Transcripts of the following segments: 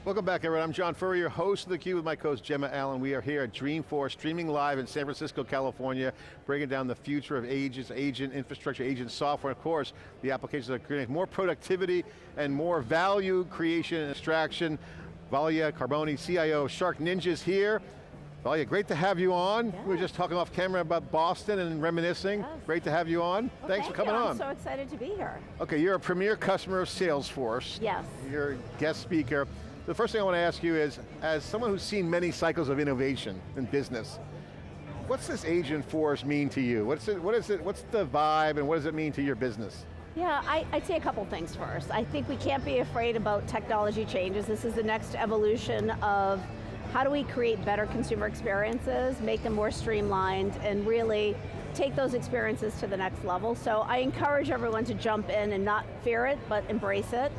Welcome back, everyone. I'm John Furrier, host of theCUBE with my co-host Gemma Allen. We are here at Dreamforce, streaming live in San Francisco, California, breaking down the future of agents, agent infrastructure, agent software, and of course, the applications that create more productivity and more value creation and extraction. Velia Carboni, CIO, SharkNinja is here. Velia, great to have you on. Yeah. We were just talking off camera about Boston and reminiscing. Yes. Great to have you on. Well, Thanks for coming on. I'm so excited to be here. Okay, you're a premier customer of Salesforce. Yes. You're a guest speaker. The first thing I want to ask you is, as someone who's seen many cycles of innovation in business, what's this agent force mean to you? What's the vibe and what does it mean to your business? Yeah, I'd say a couple things first. I think we can't be afraid about technology changes. This is the next evolution of how do we create better consumer experiences, make them more streamlined, and really take those experiences to the next level. So I encourage everyone to jump in and not fear it, but embrace it.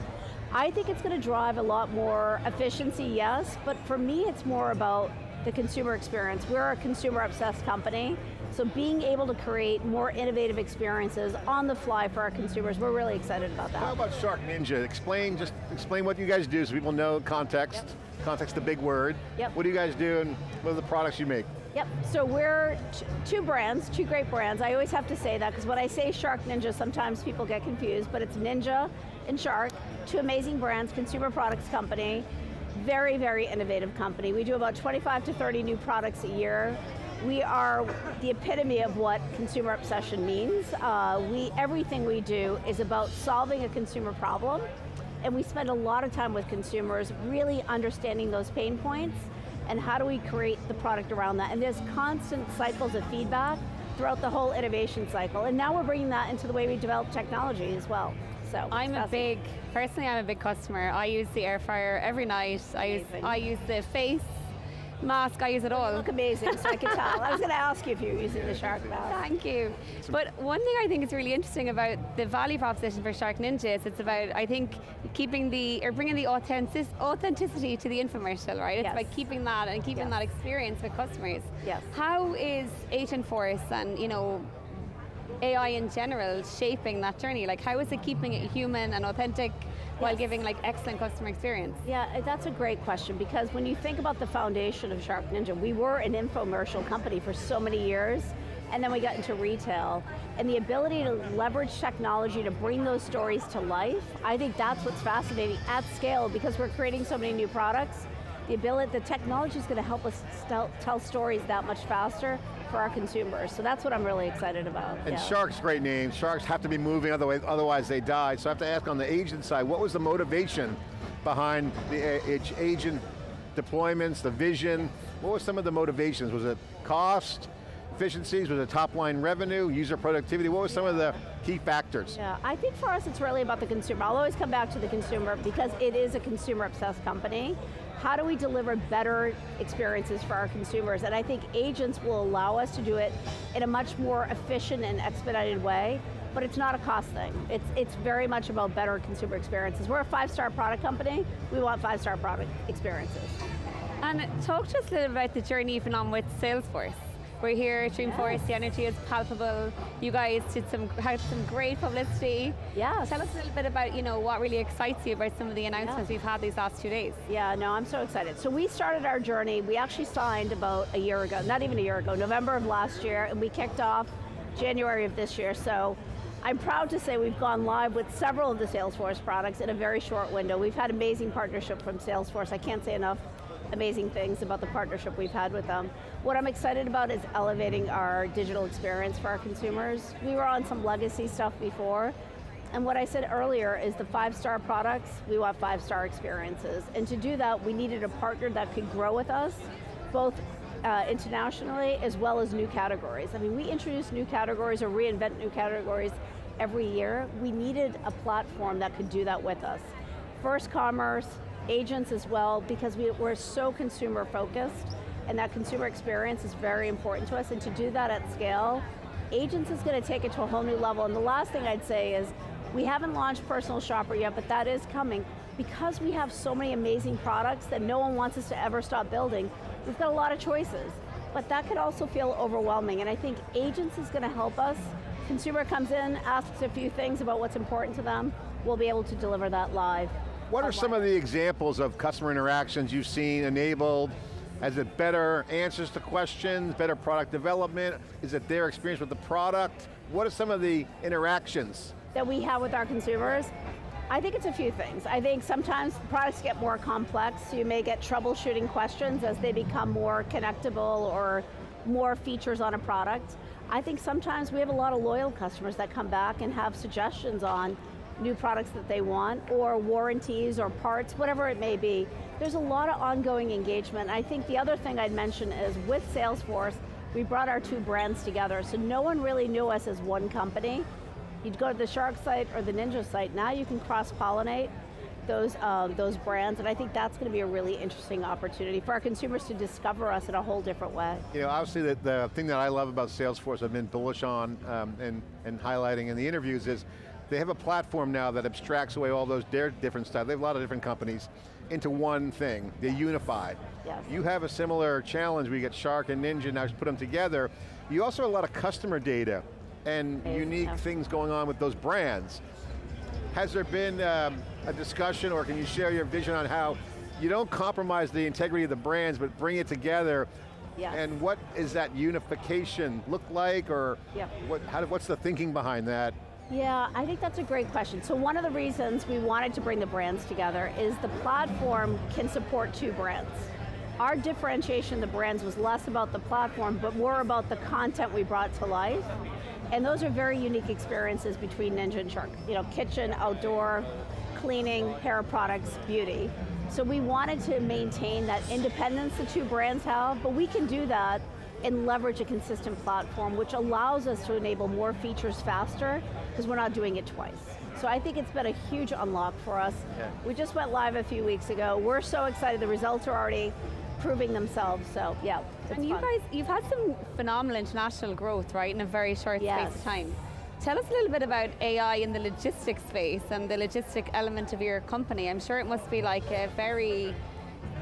I think it's going to drive a lot more efficiency, yes, but for me it's more about the consumer experience. We're a consumer-obsessed company, so being able to create more innovative experiences on the fly for our consumers, we're really excited about that. How about SharkNinja? Just explain what you guys do so people know context. Yep. Context, the big word. Yep. What do you guys do and what are the products you make? Yep, so we're two brands, two great brands. I always have to say that because when I say SharkNinja, sometimes people get confused, but it's Ninja and Shark, two amazing brands, consumer products company, very, very innovative company. We do about 25 to 30 new products a year. We are the epitome of what consumer obsession means. Everything we do is about solving a consumer problem, and we spend a lot of time with consumers really understanding those pain points and how do we create the product around that. And there's constant cycles of feedback throughout the whole innovation cycle. And now we're bringing that into the way we develop technology as well. So personally I'm a big customer. I use the air fryer every night. I use the face mask, I use it all. You look amazing, so I can tell. I was going to ask you if you were using the Shark mask. Thank you. But one thing I think is really interesting about the value proposition for SharkNinja is it's about, I think, bringing the authenticity to the infomercial, right? It's Yes. about keeping that and keeping Yes. that experience with customers. Yes. How is Agentforce and AI in general shaping that journey? Like how is it keeping it human and authentic while Yes. giving like excellent customer experience? Yeah, that's a great question because when you think about the foundation of SharkNinja, we were an infomercial company for so many years, and then we got into retail. And the ability to leverage technology to bring those stories to life, I think that's what's fascinating at scale because we're creating so many new products. The technology is going to help us tell stories that much faster for our consumers. So that's what I'm really excited about. And yeah. Shark's a great name. Sharks have to be moving, otherwise they die. So I have to ask on the agent side, what was the motivation behind the agent deployments, the vision? What was some of the motivations? Was it cost, efficiencies, was it top line revenue, user productivity? What were some of the key factors? Yeah, I think for us it's really about the consumer. I'll always come back to the consumer because it is a consumer obsessed company. How do we deliver better experiences for our consumers? And I think agents will allow us to do it in a much more efficient and expedited way, but it's not a cost thing. It's very much about better consumer experiences. We're a 5-star product company. We want 5-star product experiences. And talk to us a little about the journey you've been on with Salesforce. We're here at Dreamforce, Yes. the energy is palpable. You guys had some great publicity. Yes. Tell us a little bit about what really excites you about some of the announcements we've had these last 2 days. Yeah, no, I'm so excited. So we started our journey, we actually signed about a year ago, not even a year ago, November of last year, and we kicked off January of this year. So I'm proud to say we've gone live with several of the Salesforce products in a very short window. We've had amazing partnership from Salesforce. I can't say enough amazing things about the partnership we've had with them. What I'm excited about is elevating our digital experience for our consumers. We were on some legacy stuff before, and what I said earlier is the 5-star products, we want 5-star experiences. And to do that, we needed a partner that could grow with us, both internationally as well as new categories. I mean, we introduce new categories or reinvent new categories every year. We needed a platform that could do that with us. First commerce, agents as well, because we're so consumer focused, and that consumer experience is very important to us, and to do that at scale, agents is going to take it to a whole new level. And the last thing I'd say is, we haven't launched Personal Shopper yet, but that is coming. Because we have so many amazing products that no one wants us to ever stop building, we've got a lot of choices. But that could also feel overwhelming, and I think agents is going to help us. Consumer comes in, asks a few things about what's important to them, we'll be able to deliver that live. What are some of the examples of customer interactions you've seen enabled? Is it better answers to questions, better product development? Is it their experience with the product? What are some of the interactions that we have with our consumers? I think it's a few things. I think sometimes products get more complex, so you may get troubleshooting questions as they become more connectable or more features on a product. I think sometimes we have a lot of loyal customers that come back and have suggestions on new products that they want, or warranties or parts, whatever it may be. There's a lot of ongoing engagement. I think the other thing I'd mention is with Salesforce, we brought our two brands together, so no one really knew us as one company. You'd go to the Shark site or the Ninja site, now you can cross-pollinate those brands, and I think that's going to be a really interesting opportunity for our consumers to discover us in a whole different way. You know, obviously the thing that I love about Salesforce, I've been bullish on and highlighting in the interviews, is they have a platform now that abstracts away all their different styles. They have a lot of different companies into one thing. They unify. Yes. You have a similar challenge where you get Shark and Ninja, now put them together. You also have a lot of customer data and unique things going on with those brands. Has there been a discussion, or can you share your vision on how you don't compromise the integrity of the brands, but bring it together? Yes. And what is that unification look like, or what's the thinking behind that? Yeah, I think that's a great question. So one of the reasons we wanted to bring the brands together is the platform can support two brands. Our differentiation of the brands was less about the platform, but more about the content we brought to life. And those are very unique experiences between Ninja and Shark. You know, kitchen, outdoor, cleaning, hair products, beauty. So we wanted to maintain that independence the two brands have, but we can do that and leverage a consistent platform, which allows us to enable more features faster, because we're not doing it twice. So I think it's been a huge unlock for us. Yeah. We just went live a few weeks ago. We're so excited, the results are already proving themselves, so yeah, it's And you fun. guys, you've had some phenomenal international growth, right, in a very short space of time. Tell us a little bit about AI in the logistics space and the logistic element of your company. I'm sure it must be like a very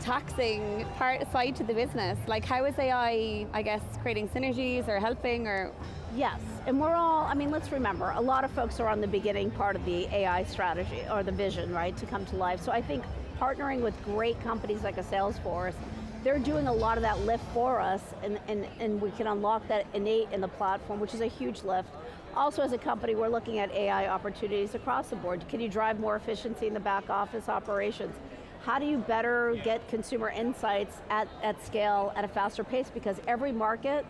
taxing side to the business. Like, how is AI, I guess, creating synergies or helping, or? Yes, and we're all, I mean, let's remember, a lot of folks are on the beginning part of the AI strategy, or the vision, right, to come to life. So I think partnering with great companies like a Salesforce, they're doing a lot of that lift for us, and we can unlock that innate in the platform, which is a huge lift. Also, as a company, we're looking at AI opportunities across the board. Can you drive more efficiency in the back office operations? How do you better get consumer insights at scale at a faster pace? Because every market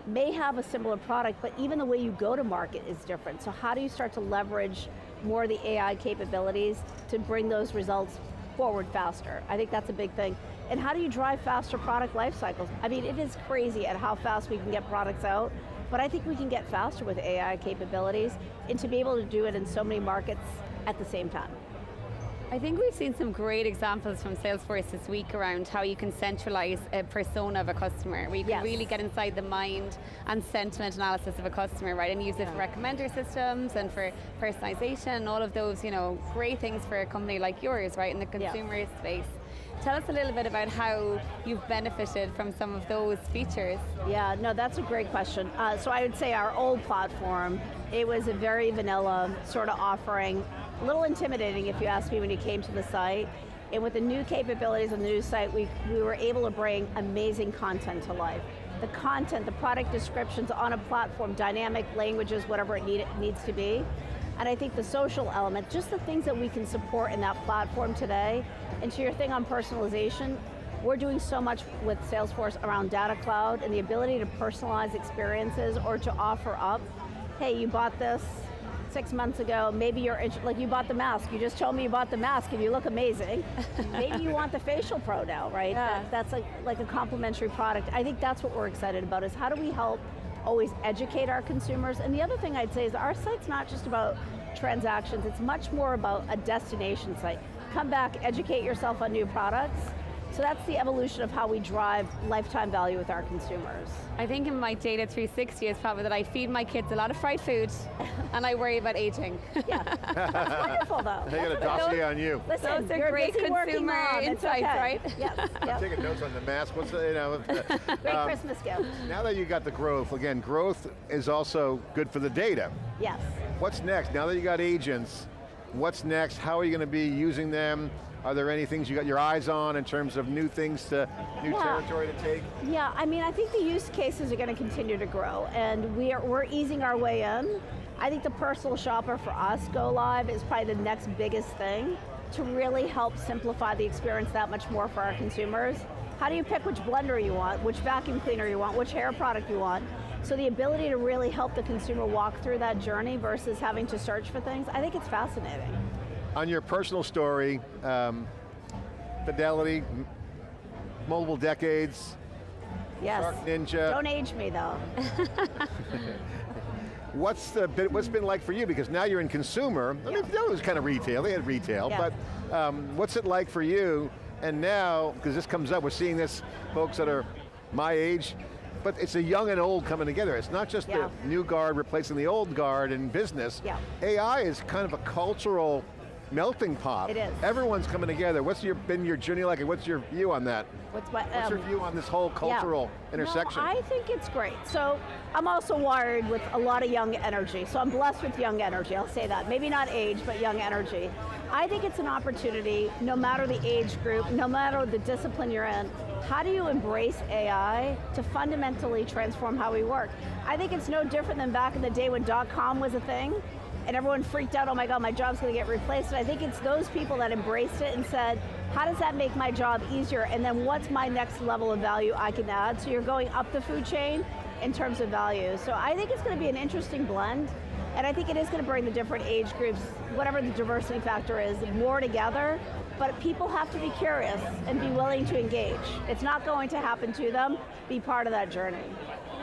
may have a similar product, but even the way you go to market is different. So how do you start to leverage more of the AI capabilities to bring those results forward faster? I think that's a big thing. And how do you drive faster product life cycles? I mean, it is crazy at how fast we can get products out, but I think we can get faster with AI capabilities, and to be able to do it in so many markets at the same time. I think we've seen some great examples from Salesforce this week around how you can centralize a persona of a customer, where you can really get inside the mind and sentiment analysis of a customer, right? And use it for recommender systems and for personalization and all of those, you know, great things for a company like yours, right, in the consumer space. Tell us a little bit about how you've benefited from some of those features. Yeah, no, that's a great question. So I would say our old platform, it was a very vanilla sort of offering, a little intimidating if you ask me when you came to the site. And with the new capabilities on the new site, we were able to bring amazing content to life. The content, the product descriptions on a platform, dynamic languages, whatever it needs to be. And I think the social element, just the things that we can support in that platform today. And to your thing on personalization, we're doing so much with Salesforce around Data Cloud and the ability to personalize experiences, or to offer up, hey, you bought this 6 months ago, maybe you're, like you bought the mask, you just told me you bought the mask and you look amazing. Maybe you want the facial pro now, right? Yeah. That's like a complementary product. I think that's what we're excited about, is how do we help always educate our consumers. And the other thing I'd say is our site's not just about transactions, it's much more about a destination site. Come back, educate yourself on new products. So that's the evolution of how we drive lifetime value with our consumers. I think in my data 360 is probably that I feed my kids a lot of fried food and I worry about aging. Yeah, that's wonderful though. They got a dossier on you. Listen, those are you're great a busy working consumer mom, it's insights, okay. right? Yes, yep. Taking notes on the mask, what's the, you know. Great Christmas gift. Now that you got the growth, again, growth is also good for the data. Yes. What's next? Now that you got agents, what's next? How are you going to be using them? Are there any things you got your eyes on in terms of new things new territory to take? Yeah, I mean, I think the use cases are going to continue to grow, and we're easing our way in. I think the personal shopper for us go live is probably the next biggest thing to really help simplify the experience that much more for our consumers. How do you pick which blender you want, which vacuum cleaner you want, which hair product you want? So the ability to really help the consumer walk through that journey versus having to search for things, I think it's fascinating. On your personal story, fidelity, multiple decades, yes. SharkNinja. Don't age me though. What's been like for you? Because now you're in consumer. I mean, it was kind of retail, they had retail, but what's it like for you? And now, because this comes up, we're seeing this, folks that are my age, but it's a young and old coming together. It's not just the new guard replacing the old guard in business. AI is kind of a cultural melting pot. It is. Everyone's coming together. What's been your journey like, and what's your view on that? What's your view on this whole cultural intersection? No, I think it's great. So I'm also wired with a lot of young energy, so I'm blessed with young energy, I'll say that. Maybe not age, but young energy. I think it's an opportunity, no matter the age group, no matter the discipline you're in, how do you embrace AI to fundamentally transform how we work? I think it's no different than back in the day when .com was a thing, and everyone freaked out, oh my God, my job's going to get replaced. And I think it's those people that embraced it and said, how does that make my job easier? And then what's my next level of value I can add? So you're going up the food chain in terms of value. So I think it's going to be an interesting blend. And I think it is going to bring the different age groups, whatever the diversity factor is, more together. But people have to be curious and be willing to engage. It's not going to happen to them. Be part of that journey.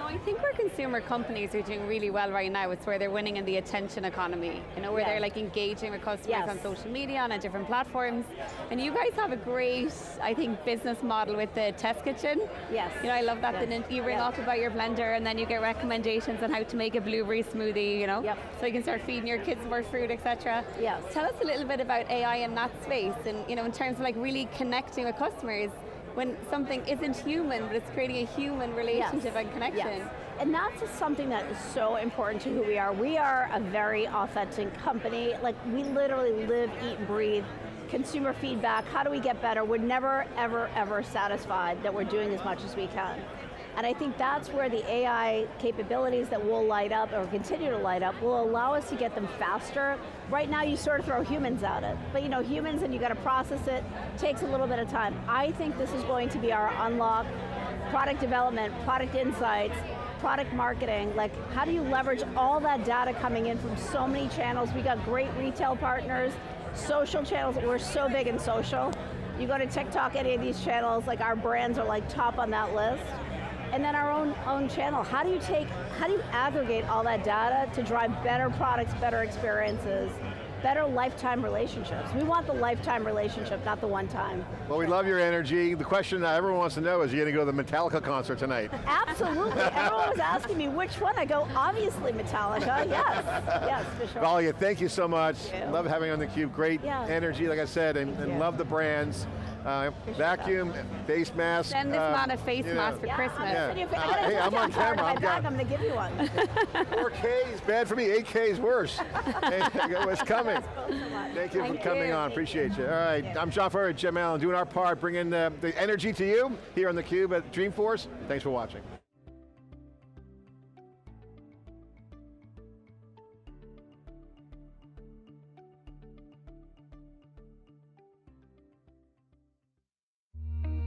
I think where consumer companies are doing really well right now, it's where they're winning in the attention economy, where they're like engaging with customers on social media and on different platforms. And you guys have a great, I think, business model with the test kitchen. Yes. I love that you ring up about your blender and then you get recommendations on how to make a blueberry smoothie, so you can start feeding your kids more fruit, etc. Yes. Tell us a little bit about AI in that space and, in terms of like really connecting with customers when something isn't human, but it's creating a human relationship and connection. Yes. And that's just something that is so important to who we are. We are a very authentic company. Like, we literally live, eat, and breathe consumer feedback. How do we get better? We're never, ever, ever satisfied that we're doing as much as we can. And I think that's where the AI capabilities that will light up or continue to light up will allow us to get them faster. Right now you sort of throw humans at it, but humans and you got to process it, takes a little bit of time. I think this is going to be our unlock, product development, product insights, product marketing, like how do you leverage all that data coming in from so many channels? We got great retail partners, social channels, we're so big in social. You go to TikTok, any of these channels, like our brands are like top on that list. And then our own channel. How do you aggregate all that data to drive better products, better experiences, better lifetime relationships? We want the lifetime relationship, not the one time. Well, we love your energy. The question everyone wants to know is, are you going to go to the Metallica concert tonight? Absolutely. Everyone was asking me which one. I go, obviously Metallica. Yes, for sure. Velia, thank you so much. Love having you on theCUBE. Great energy, like I said, and love the brands. Vacuum, face mask. Send this man a face mask for Christmas. Hey, I'm on camera. I'm going to give you one. 4K is bad for me, 8K is worse. It's coming. Thank you for coming on, appreciate you. All right, I'm John Furrier, Gemma Allen, doing our part, bringing the energy to you here on theCUBE at Dreamforce. Thanks for watching.